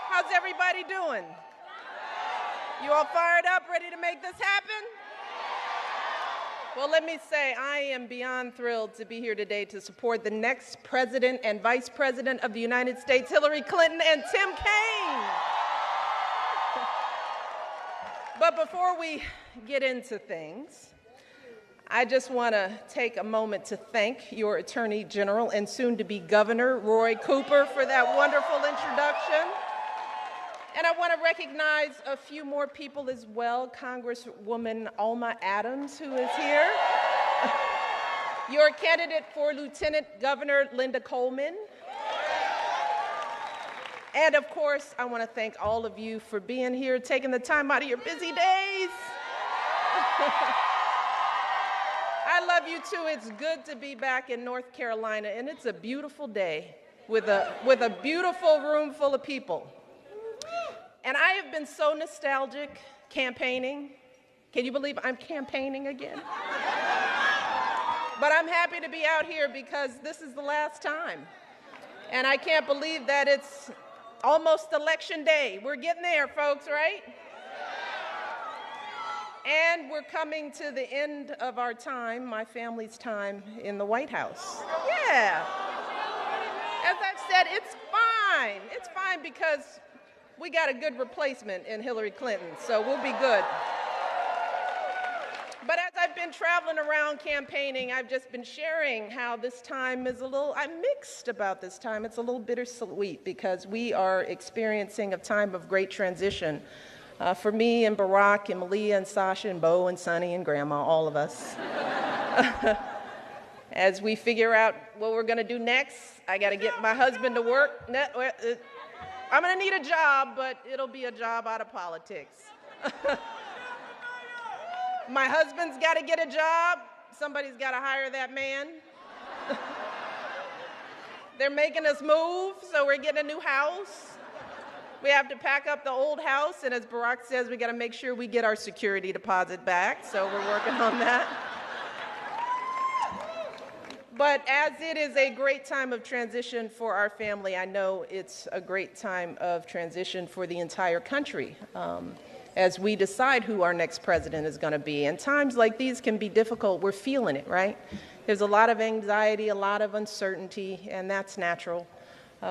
How's everybody doing? You all fired up, ready to make this happen? Well, let me say, I am beyond thrilled to be here today to support the next President and Vice President of the United States, Hillary Clinton and Tim Kaine. But before we get into things, I just want to take a moment to thank your Attorney General and soon-to-be Governor, Roy Cooper, for that wonderful introduction. And I want to recognize a few more people as well. Congresswoman Alma Adams, who is here. Your candidate for Lieutenant Governor, Linda Coleman. And of course, I want to thank all of you for being here, taking the time out of your busy days. I love you too. It's good to be back in North Carolina, and it's a beautiful day with a beautiful room full of people. And I have been so nostalgic campaigning. Can you believe I'm campaigning again? But I'm happy to be out here because this is the last time. And I can't believe that it's almost election day. We're getting there, folks, right? And we're coming to the end of our time, my family's time in the White House. Yeah. As I've said, it's fine. It's fine because we got a good replacement in Hillary Clinton, so we'll be good. But as I've been traveling around campaigning, I've just been sharing how this time is I'm mixed about this time. It's a little bittersweet because we are experiencing a time of great transition. For me and Barack and Malia and Sasha and Bo and Sonny and Grandma, all of us. As we figure out what we're going to do next, I got to get my husband to work. I'm going to need a job, but it'll be a job out of politics. My husband's got to get a job. Somebody's got to hire that man. They're making us move, so we're getting a new house. We have to pack up the old house, and as Barack says, we got to make sure we get our security deposit back, so we're working on that. But as it is a great time of transition for our family, I know it's a great time of transition for the entire country as we decide who our next president is going to be. And times like these can be difficult. We're feeling it, right? There's a lot of anxiety, a lot of uncertainty, and that's natural.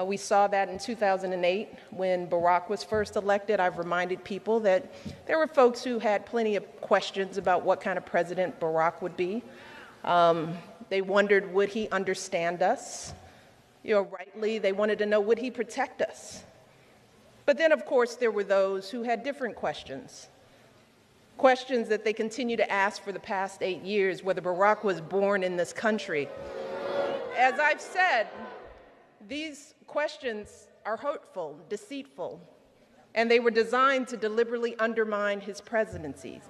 We saw that in 2008 when Barack was first elected. I've reminded people that there were folks who had plenty of questions about what kind of president Barack would be. They wondered, would he understand us? Rightly, they wanted to know, would he protect us? But then, of course, there were those who had different questions. Questions that they continue to ask for the past 8 years, whether Barack was born in this country. As I've said, these questions are hurtful, deceitful, and they were designed to deliberately undermine his presidency.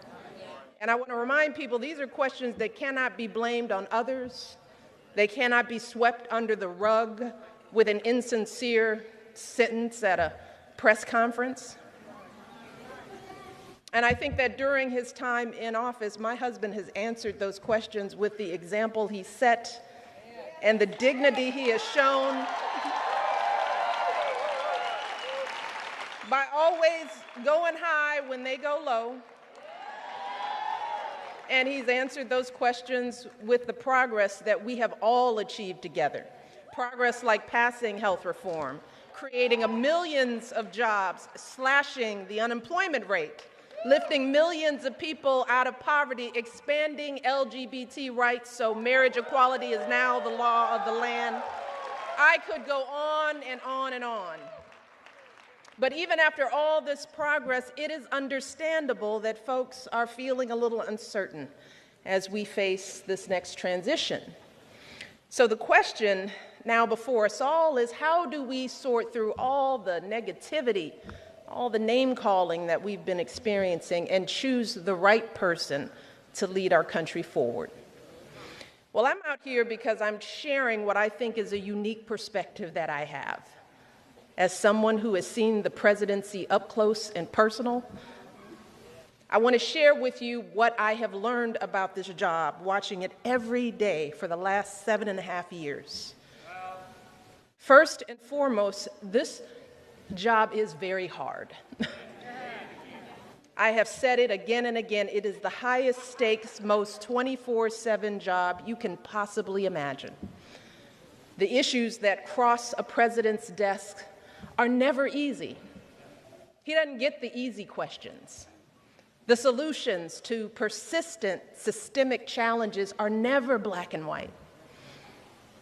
And I want to remind people, these are questions that cannot be blamed on others. They cannot be swept under the rug with an insincere sentence at a press conference. And I think that during his time in office, my husband has answered those questions with the example he set and the dignity he has shown by always going high when they go low. And he's answered those questions with the progress that we have all achieved together. Progress like passing health reform, creating millions of jobs, slashing the unemployment rate, lifting millions of people out of poverty, expanding LGBT rights so marriage equality is now the law of the land. I could go on and on and on. But even after all this progress, it is understandable that folks are feeling a little uncertain as we face this next transition. So the question now before us all is, how do we sort through all the negativity, all the name-calling that we've been experiencing and choose the right person to lead our country forward? Well, I'm out here because I'm sharing what I think is a unique perspective that I have. As someone who has seen the presidency up close and personal, I want to share with you what I have learned about this job, watching it every day for the last 7.5 years. First and foremost, this job is very hard. I have said it again and again, it is the highest stakes, most 24/7 job you can possibly imagine. The issues that cross a president's desk are never easy. He doesn't get the easy questions. The solutions to persistent systemic challenges are never black and white.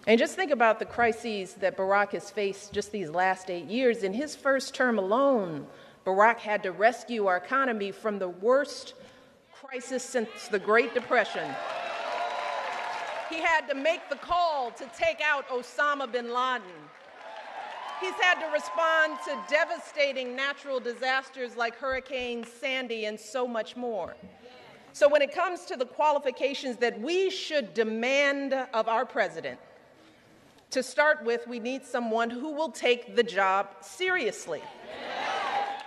And just think about the crises that Barack has faced just these last 8 years. In his first term alone, Barack had to rescue our economy from the worst crisis since the Great Depression. He had to make the call to take out Osama bin Laden. He's had to respond to devastating natural disasters like Hurricane Sandy and so much more. So when it comes to the qualifications that we should demand of our president, to start with, we need someone who will take the job seriously.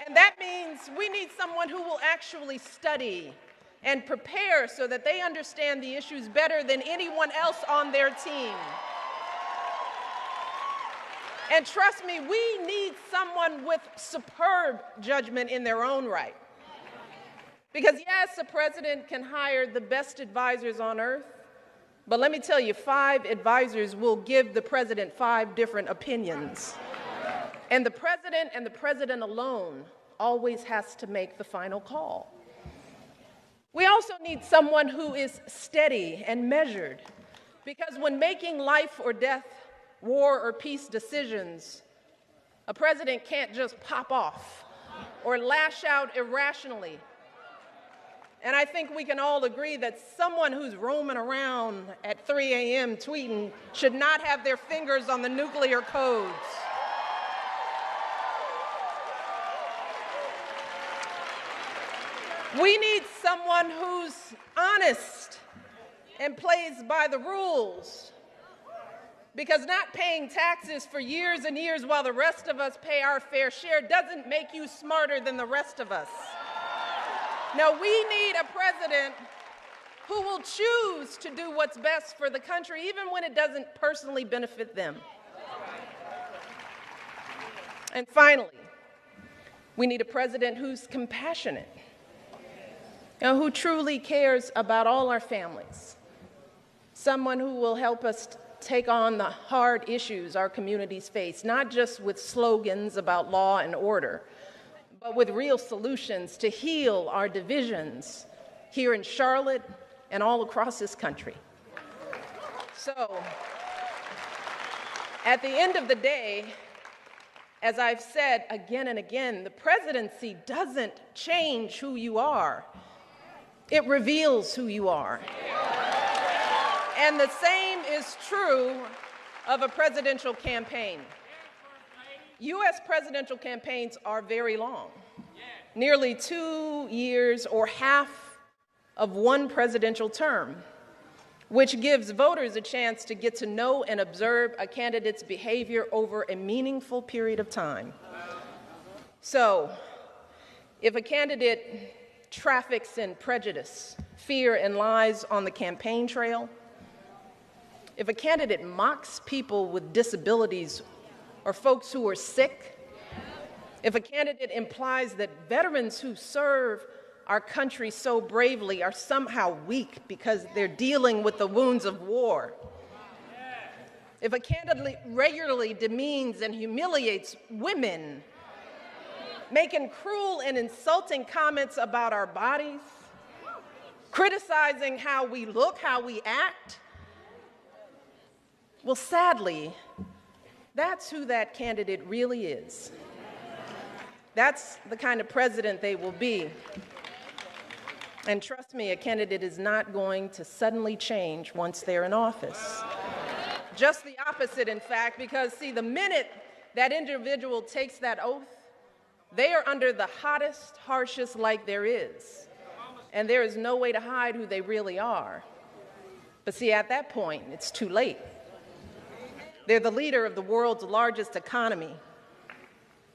And that means we need someone who will actually study and prepare so that they understand the issues better than anyone else on their team. And trust me, we need someone with superb judgment in their own right. Because yes, a president can hire the best advisors on earth, but let me tell you, 5 advisors will give the president 5 different opinions. And the president alone always has to make the final call. We also need someone who is steady and measured, because when making life or death, war or peace decisions, a president can't just pop off or lash out irrationally. And I think we can all agree that someone who's roaming around at 3 a.m. tweeting should not have their fingers on the nuclear codes. We need someone who's honest and plays by the rules. Because not paying taxes for years and years while the rest of us pay our fair share doesn't make you smarter than the rest of us. No, we need a president who will choose to do what's best for the country, even when it doesn't personally benefit them. And finally, we need a president who's compassionate, who truly cares about all our families, someone who will help us take on the hard issues our communities face, not just with slogans about law and order, but with real solutions to heal our divisions here in Charlotte and all across this country. So, at the end of the day, as I've said again and again, the presidency doesn't change who you are. It reveals who you are. And the same is true of a presidential campaign. U.S. presidential campaigns are very long, nearly 2 years or half of one presidential term, which gives voters a chance to get to know and observe a candidate's behavior over a meaningful period of time. So, if a candidate traffics in prejudice, fear, and lies on the campaign trail, if a candidate mocks people with disabilities or folks who are sick, if a candidate implies that veterans who serve our country so bravely are somehow weak because they're dealing with the wounds of war, if a candidate regularly demeans and humiliates women, making cruel and insulting comments about our bodies, criticizing how we look, how we act, well, sadly, that's who that candidate really is. That's the kind of president they will be. And trust me, a candidate is not going to suddenly change once they're in office. Just the opposite, in fact, because, see, the minute that individual takes that oath, they are under the hottest, harshest light there is. And there is no way to hide who they really are. But see, at that point, it's too late. They're the leader of the world's largest economy,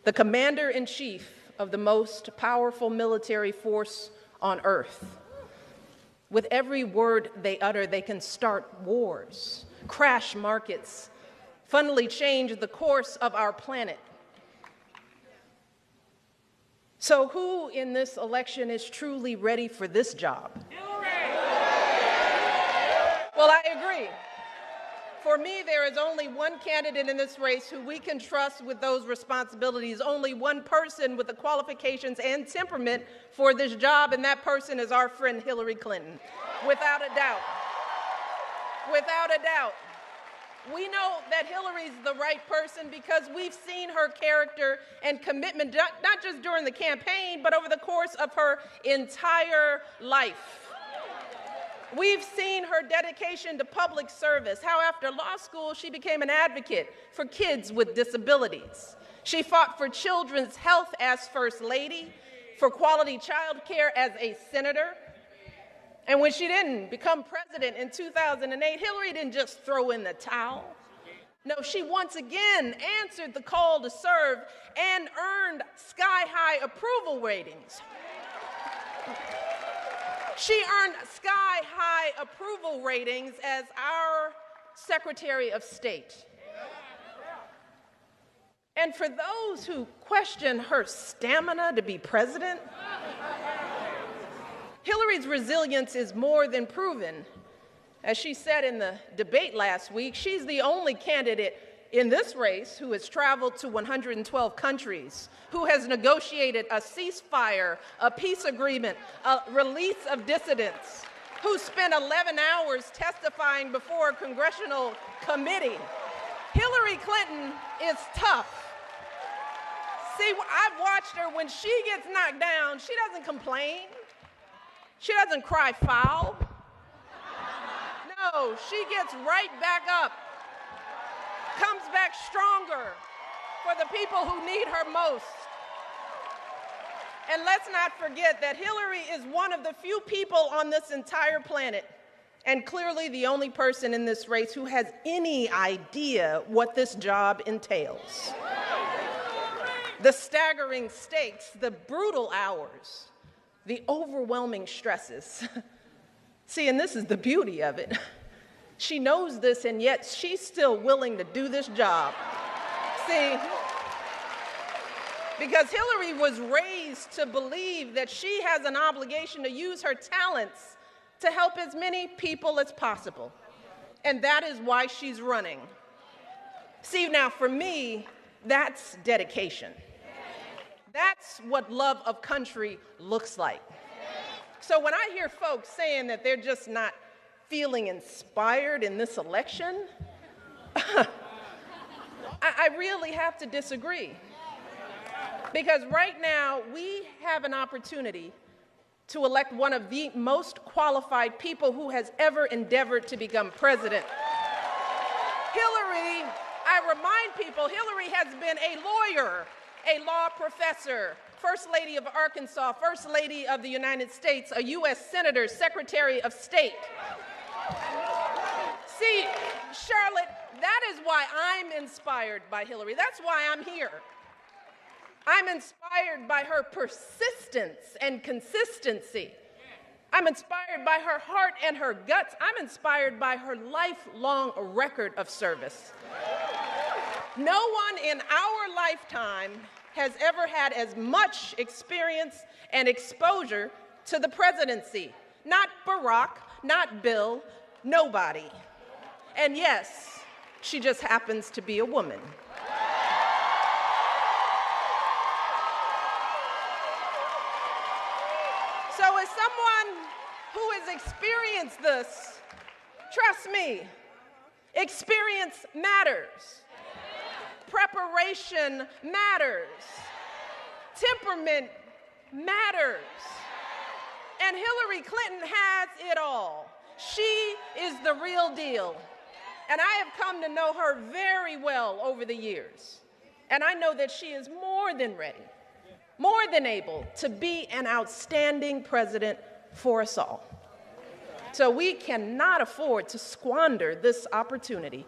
the commander-in-chief of the most powerful military force on earth. With every word they utter, they can start wars, crash markets, fundamentally change the course of our planet. So who in this election is truly ready for this job? Well, I agree. For me, there is only one candidate in this race who we can trust with those responsibilities, only one person with the qualifications and temperament for this job, and that person is our friend Hillary Clinton, without a doubt. Without a doubt. We know that Hillary's the right person because we've seen her character and commitment, not just during the campaign, but over the course of her entire life. We've seen her dedication to public service, how after law school she became an advocate for kids with disabilities. She fought for children's health as First Lady, for quality child care as a senator. And when she didn't become president in 2008, Hillary didn't just throw in the towel. No, she once again answered the call to serve and earned sky-high approval ratings. She earned sky-high approval ratings as our Secretary of State. And for those who question her stamina to be president, Hillary's resilience is more than proven. As she said in the debate last week, she's the only candidate in this race who has traveled to 112 countries, who has negotiated a ceasefire, a peace agreement, a release of dissidents, who spent 11 hours testifying before a congressional committee. Hillary Clinton is tough. See, I've watched her. When she gets knocked down, she doesn't complain. She doesn't cry foul. No, she gets right back up, comes back stronger for the people who need her most. And let's not forget that Hillary is one of the few people on this entire planet, and clearly the only person in this race who has any idea what this job entails. The staggering stakes, the brutal hours, the overwhelming stresses. See, and this is the beauty of it. She knows this, and yet she's still willing to do this job. See, because Hillary was raised to believe that she has an obligation to use her talents to help as many people as possible. And that is why she's running. See, now for me, that's dedication. That's what love of country looks like. So when I hear folks saying that they're just not feeling inspired in this election, I really have to disagree. Because right now, we have an opportunity to elect one of the most qualified people who has ever endeavored to become president. Hillary, I remind people, Hillary has been a lawyer, a law professor, First Lady of Arkansas, First Lady of the United States, a U.S. Senator, Secretary of State. See, Charlotte, that is why I'm inspired by Hillary. That's why I'm here. I'm inspired by her persistence and consistency. I'm inspired by her heart and her guts. I'm inspired by her lifelong record of service. No one in our lifetime has ever had as much experience and exposure to the presidency. Not Barack, not Bill, nobody. And yes, she just happens to be a woman. So as someone who has experienced this, trust me, experience matters. Preparation matters. Temperament matters. And Hillary Clinton has it all. She is the real deal. And I have come to know her very well over the years. And I know that she is more than ready, more than able to be an outstanding president for us all. So we cannot afford to squander this opportunity,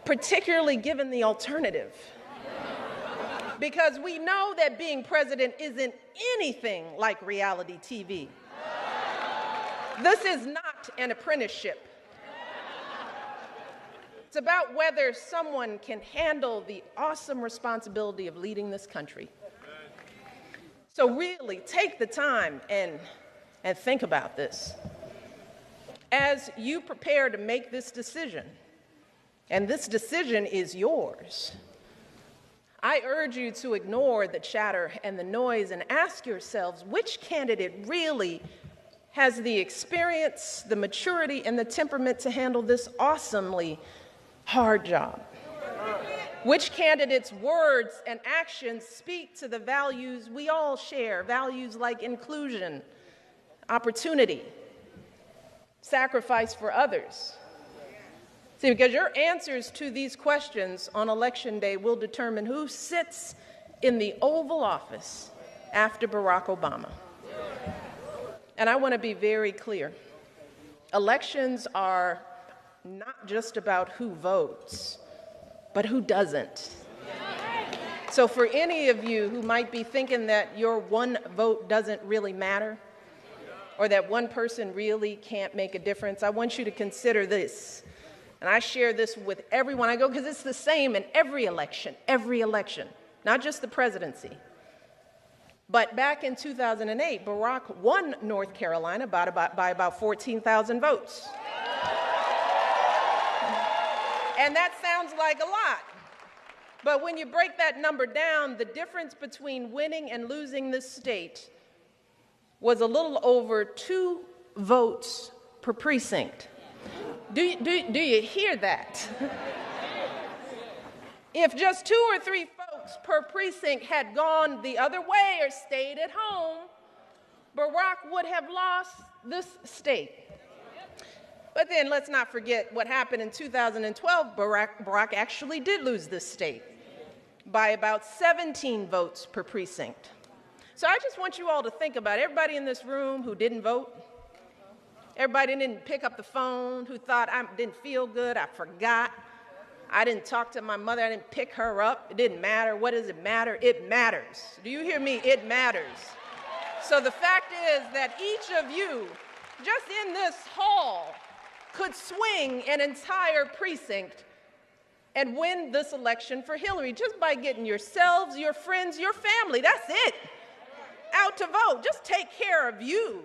particularly given the alternative. Because we know that being president isn't anything like reality TV. This is not an apprenticeship. It's about whether someone can handle the awesome responsibility of leading this country. So really take the time and think about this. As you prepare to make this decision, and this decision is yours, I urge you to ignore the chatter and the noise and ask yourselves which candidate really has the experience, the maturity, and the temperament to handle this awesomely hard job. Which candidate's words and actions speak to the values we all share, values like inclusion, opportunity, sacrifice for others. See, because your answers to these questions on Election Day will determine who sits in the Oval Office after Barack Obama. And I want to be very clear. Elections are not just about who votes, but who doesn't. So for any of you who might be thinking that your one vote doesn't really matter, or that one person really can't make a difference, I want you to consider this. And I share this with everyone I go, because it's the same in every election, not just the presidency. But back in 2008, Barack won North Carolina by about 14,000 votes. And that sounds like a lot. But when you break that number down, the difference between winning and losing this state was a little over 2 votes per precinct. Do you hear that? If just 2 or 3 folks per precinct had gone the other way or stayed at home, Barack would have lost this state. But then let's not forget what happened in 2012. Barack actually did lose this state by about 17 votes per precinct. So I just want you all to think about everybody in this room who didn't vote, everybody didn't pick up the phone, who thought I didn't feel good, I forgot, I didn't talk to my mother, I didn't pick her up, it didn't matter. What does it matter? It matters. Do you hear me? It matters. So the fact is that each of you, just in this hall, could swing an entire precinct and win this election for Hillary just by getting yourselves, your friends, your family, that's it, out to vote. Just take care of you.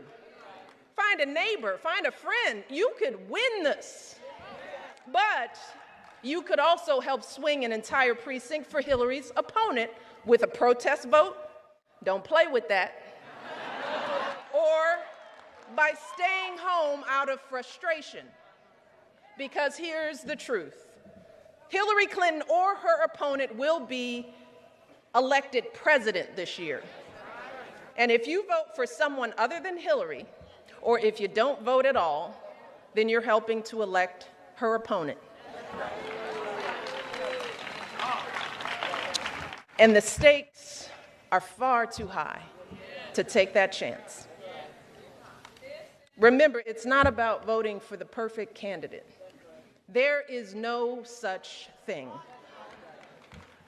Find a neighbor, find a friend. You could win this. But you could also help swing an entire precinct for Hillary's opponent with a protest vote. Don't play with that. Or by staying home out of frustration. Because here's the truth. Hillary Clinton or her opponent will be elected president this year. And if you vote for someone other than Hillary, or if you don't vote at all, then you're helping to elect her opponent. And the stakes are far too high to take that chance. Remember, it's not about voting for the perfect candidate. There is no such thing.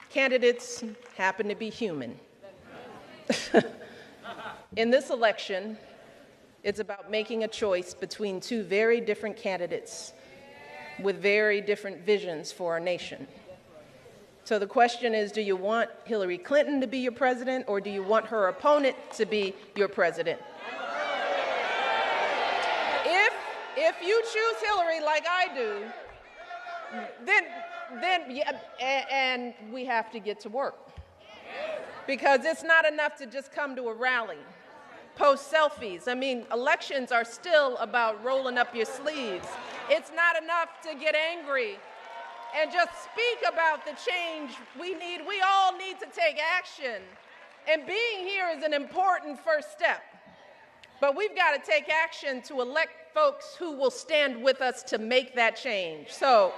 Candidates happen to be human. In this election, it's about making a choice between 2 very different candidates with very different visions for our nation. So the question is, do you want Hillary Clinton to be your president, or do you want her opponent to be your president? If you choose Hillary like I do, then yeah, and we have to get to work. Because it's not enough to just come to a rally, post selfies. I mean, elections are still about rolling up your sleeves. It's not enough to get angry and just speak about the change we need. We all need to take action. And being here is an important first step. But we've got to take action to elect folks who will stand with us to make that change. So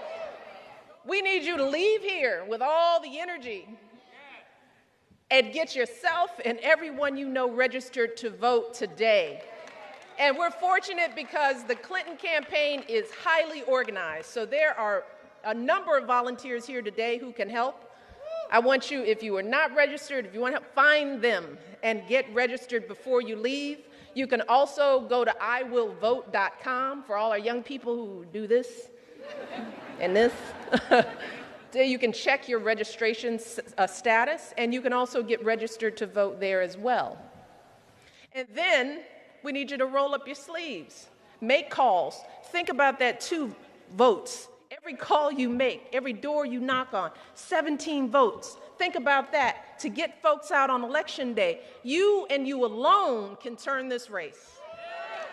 we need you to leave here with all the energy and get yourself and everyone you know registered to vote today. And we're fortunate because the Clinton campaign is highly organized. So there are a number of volunteers here today who can help. I want you, if you are not registered, if you want to help, find them and get registered before you leave. You can also go to iwillvote.com for all our young people who do this. And this, you can check your registration status, and you can also get registered to vote there as well. And then we need you to roll up your sleeves, make calls. Think about that 2 votes. Every call you make, every door you knock on, 17 votes. Think about that to get folks out on election day. You and you alone can turn this race.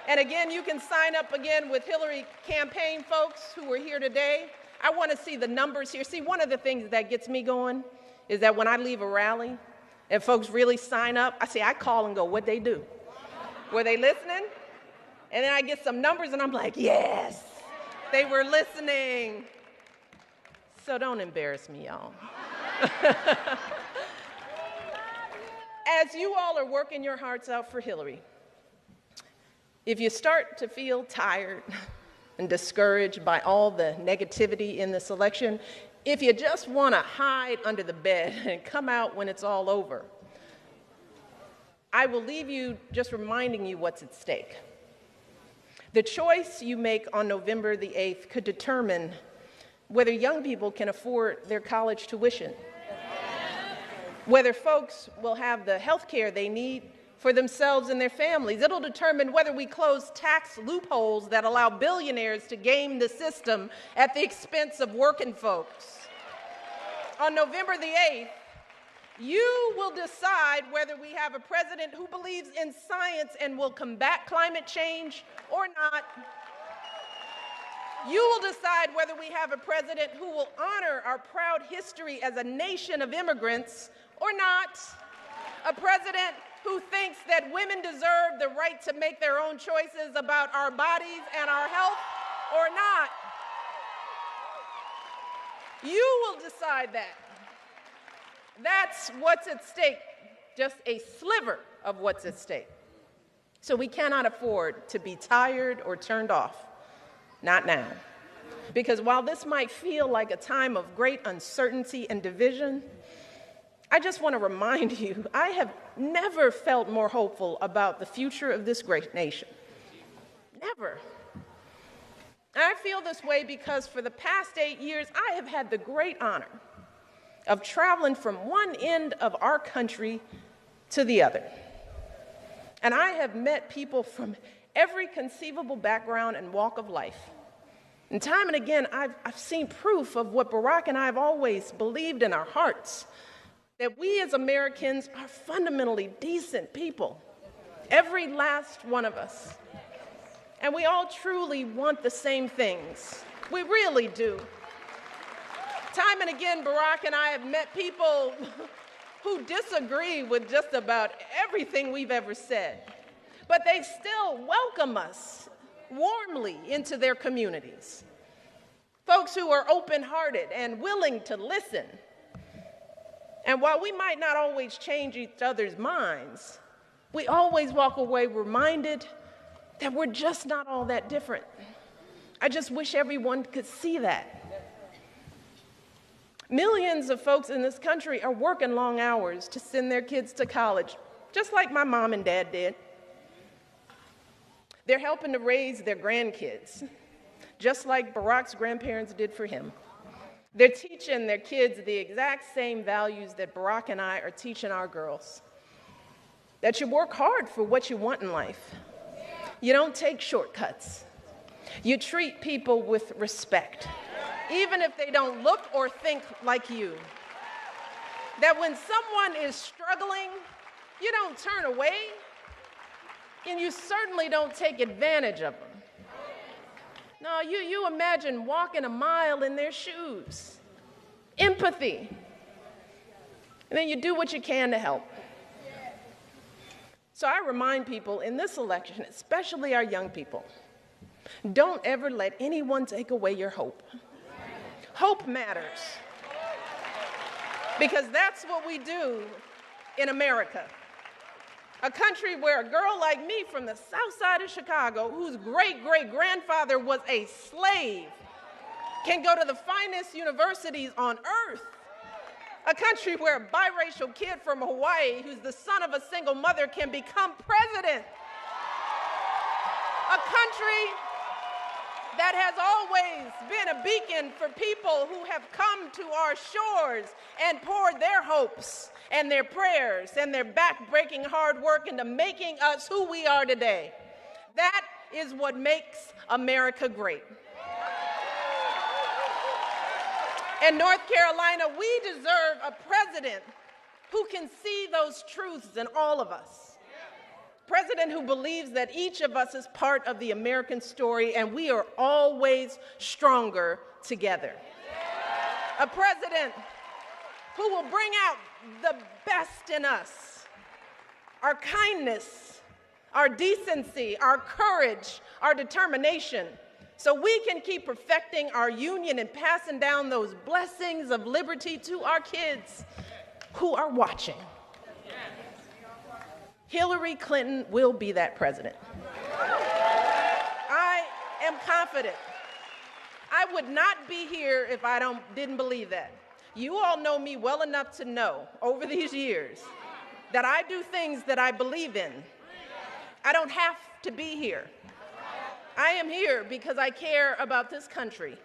And again, you can sign up again with Hillary campaign folks who are here today. I want to see the numbers here. See, one of the things that gets me going is that when I leave a rally and folks really sign up, I call and go, what'd they do? Were they listening? And then I get some numbers and I'm like, yes, they were listening. So don't embarrass me, y'all. As you all are working your hearts out for Hillary, if you start to feel tired and discouraged by all the negativity in this election, if you just want to hide under the bed and come out when it's all over, I will leave you just reminding you what's at stake. The choice you make on November the 8th could determine whether young people can afford their college tuition, whether folks will have the health care they need for themselves and their families. It'll determine whether we close tax loopholes that allow billionaires to game the system at the expense of working folks. On November the 8th, you will decide whether we have a president who believes in science and will combat climate change or not. You will decide whether we have a president who will honor our proud history as a nation of immigrants or not. A president who thinks that women deserve the right to make their own choices about our bodies and our health or not. You will decide that. That's what's at stake, just a sliver of what's at stake. So we cannot afford to be tired or turned off, not now. Because while this might feel like a time of great uncertainty and division, I just want to remind you, I have never felt more hopeful about the future of this great nation. Never. And I feel this way because for the past 8 years, I have had the great honor of traveling from one end of our country to the other. And I have met people from every conceivable background and walk of life. And time and again, I've seen proof of what Barack and I have always believed in our hearts, that we as Americans are fundamentally decent people, every last one of us. And we all truly want the same things. We really do. Time and again, Barack and I have met people who disagree with just about everything we've ever said, but they still welcome us warmly into their communities. Folks who are open-hearted and willing to listen. And while we might not always change each other's minds, we always walk away reminded that we're just not all that different. I just wish everyone could see that. Millions of folks in this country are working long hours to send their kids to college, just like my mom and dad did. They're helping to raise their grandkids, just like Barack's grandparents did for him. They're teaching their kids the exact same values that Barack and I are teaching our girls. That you work hard for what you want in life. You don't take shortcuts. You treat people with respect, even if they don't look or think like you. That when someone is struggling, you don't turn away, and you certainly don't take advantage of them. No, you imagine walking a mile in their shoes. Empathy. And then you do what you can to help. So I remind people in this election, especially our young people, don't ever let anyone take away your hope. Hope matters. Because that's what we do in America. A country where a girl like me from the south side of Chicago, whose great-great-grandfather was a slave, can go to the finest universities on earth. A country where a biracial kid from Hawaii, who's the son of a single mother, can become president. A country that has always been a beacon for people who have come to our shores and poured their hopes and their prayers and their back-breaking hard work into making us who we are today. That is what makes America great. In North Carolina, we deserve a president who can see those truths in all of us. President who believes that each of us is part of the American story and we are always stronger together. A president who will bring out the best in us, our kindness, our decency, our courage, our determination, so we can keep perfecting our union and passing down those blessings of liberty to our kids who are watching. Hillary Clinton will be that president. I am confident. I would not be here if I didn't believe that. You all know me well enough to know over these years that I do things that I believe in. I don't have to be here. I am here because I care about this country.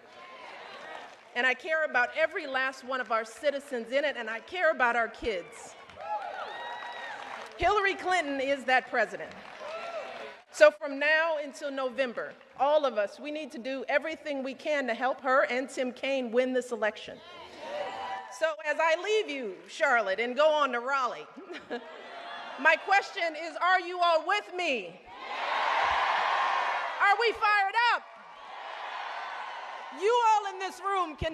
And I care about every last one of our citizens in it, and I care about our kids. Hillary Clinton is that president. So from now until November, all of us, we need to do everything we can to help her and Tim Kaine win this election. So as I leave you, Charlotte, and go on to Raleigh, my question is, are you all with me? Are we fired up? You all in this room can